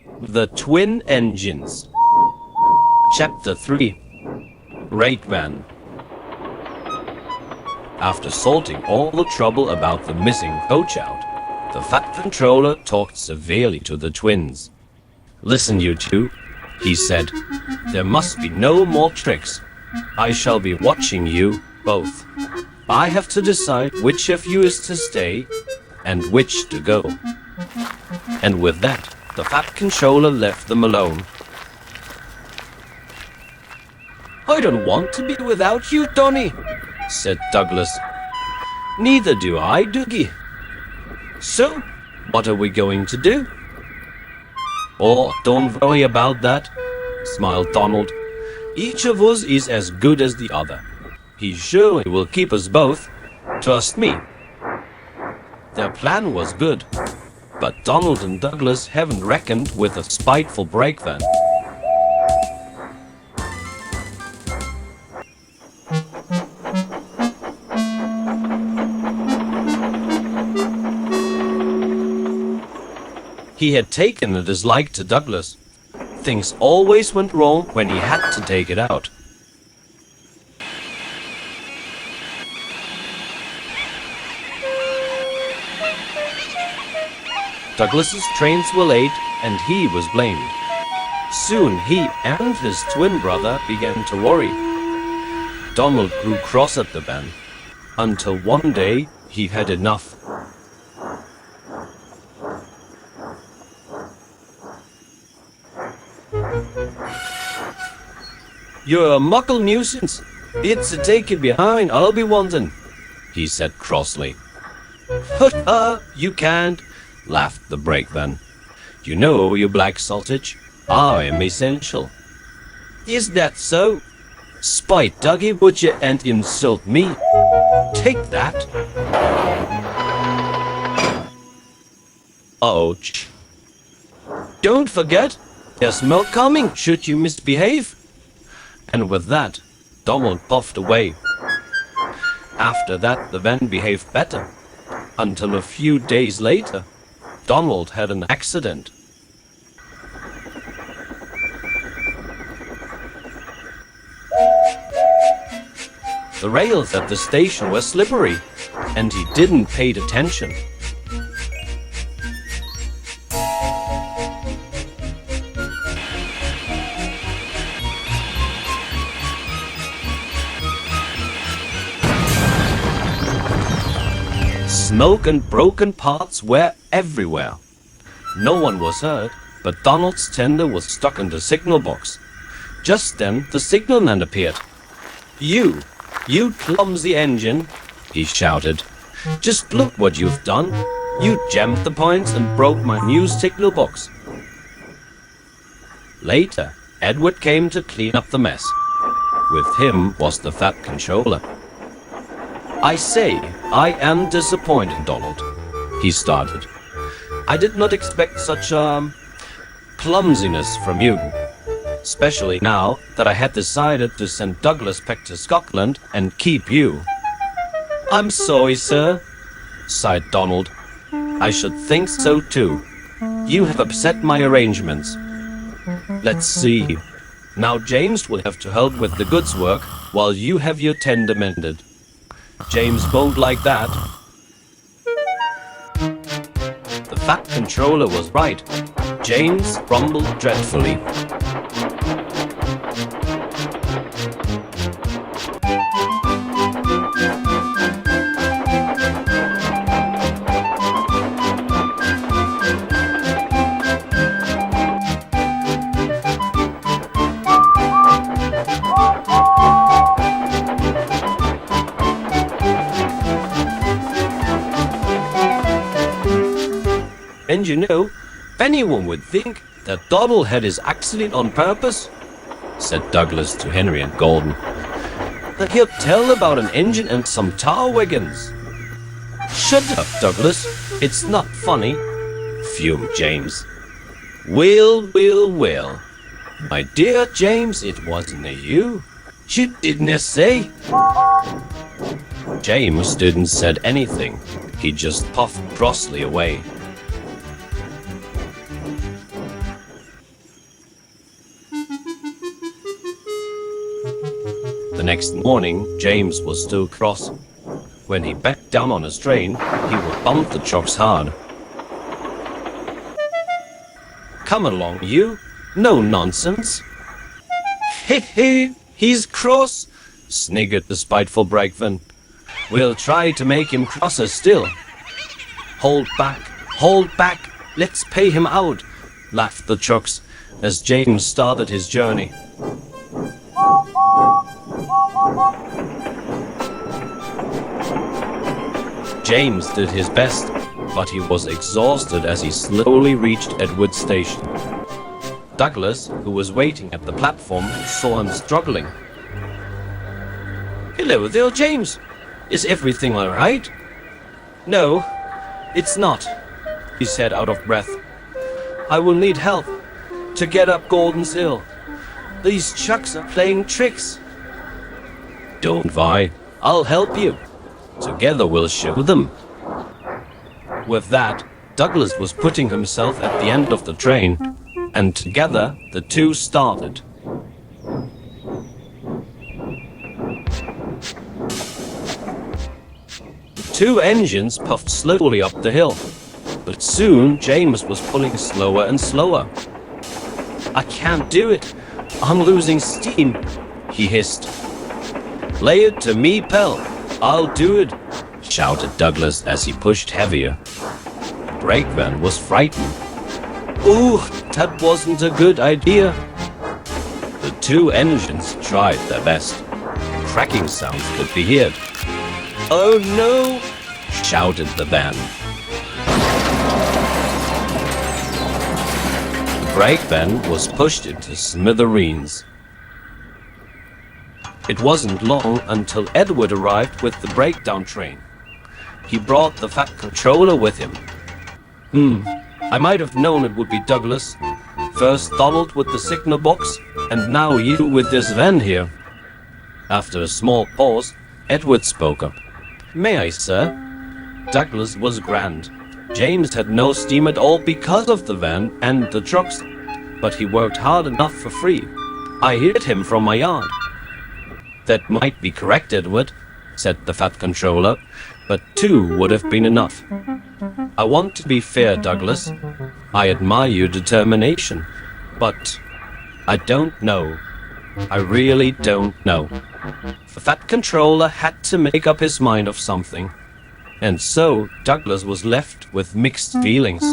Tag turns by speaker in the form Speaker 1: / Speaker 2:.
Speaker 1: The Twin Engines. Chapter 3. Rate Van. After sorting all the trouble about the missing coach out, the Fat Controller talked severely to the twins. "Listen, you two," he said. "There must be no more tricks. I shall be watching you both. I have to decide which of you is to stay and which to go." And with that, the Fat Controller left them alone. "I don't want to be without you, Donny," said Douglas. "Neither do I, Doogie. So, what are we going to do?" "Oh, don't worry about that," smiled Donald. "Each of us is as good as the other. He surely will keep us both. Trust me." Their plan was good, but Donald and Douglas haven't reckoned with a spiteful brake van. He had taken a dislike to Douglas. Things always went wrong when he had to take it out. Douglas's trains were late, and he was blamed. Soon he and his twin brother began to worry. Donald grew cross at the van, until one day he had enough. "You're a muckle nuisance. It's a take it behind, I'll be wantin'," he said crossly. "Ha, you can't," laughed the brake van. "You know, you black sausage, I am essential." "Is that so? Spite Dougie, would you, and insult me? Take that." Ouch. "Don't forget, there's milk coming should you misbehave." And with that, Donald puffed away. After that, the van behaved better, until a few days later, Donald had an accident. The rails at the station were slippery, and he didn't pay attention. Smoke and broken parts were everywhere. No one was hurt, but Donald's tender was stuck in the signal box. Just then, the signalman appeared. You clumsy engine," he shouted. "Just look what you've done. You jammed the points and broke my new signal box." Later, Edward came to clean up the mess. With him was the Fat Controller. "I say, I am disappointed, Donald," he started. "I did not expect such, clumsiness from you. Especially now that I had decided to send Douglas back to Scotland and keep you." "I'm sorry, sir," sighed Donald. "I should think so too. You have upset my arrangements. Let's see. Now James will have to help with the goods work while you have your tender mended. James won't like that." The Fat Controller was right. James grumbled dreadfully. "And you know, anyone would think that Donald had his accident on purpose," said Douglas to Henry and Gordon. "That he'll tell about an engine and some tar wagons." "Shut up, Douglas. It's not funny," fumed James. Well. My dear James, it wasn't you. You didn't say." James didn't said anything. He just puffed crossly away. The next morning, James was still cross. When he backed down on his train, he would bump the chocks hard. "Come along, you. No nonsense." "He, he's cross," sniggered the spiteful brakeman. "We'll try to make him crosser still." Hold back, let's pay him out," laughed the chocks as James started his journey. James did his best, but he was exhausted as he slowly reached Edward's station. Douglas, who was waiting at the platform, saw him struggling. "Hello there, James. Is everything all right?" "No, it's not," he said out of breath. "I will need help to get up Gordon's Hill. These chucks are playing tricks." "Don't worry, I'll help you. Together we'll show them." With that, Douglas was putting himself at the end of the train, and together the two started. Two engines puffed slowly up the hill, but soon James was pulling slower and slower. "I can't do it. I'm losing steam," he hissed. "Lay it to me, pal. I'll do it," shouted Douglas as he pushed heavier. The brakeman was frightened. "Ooh, that wasn't a good idea." The two engines tried their best. Cracking sounds could be heard. "Oh no!" shouted the band. The brakeman was pushed into smithereens. It wasn't long until Edward arrived with the breakdown train. He brought the fat controller with him. I might have known it would be Douglas. First Donald with the signal box, and now you with this van here." After a small pause, Edward spoke up. "May I, sir?" Douglas was grand. James had no steam at all because of the van and the trucks, but he worked hard enough for free. I hid him from my yard. "That might be correct, Edward," said the fat controller, "but two would have been enough. I want to be fair, Douglas. I admire your determination, but I don't know. I really don't know." The fat controller had to make up his mind of something, and so Douglas was left with mixed feelings.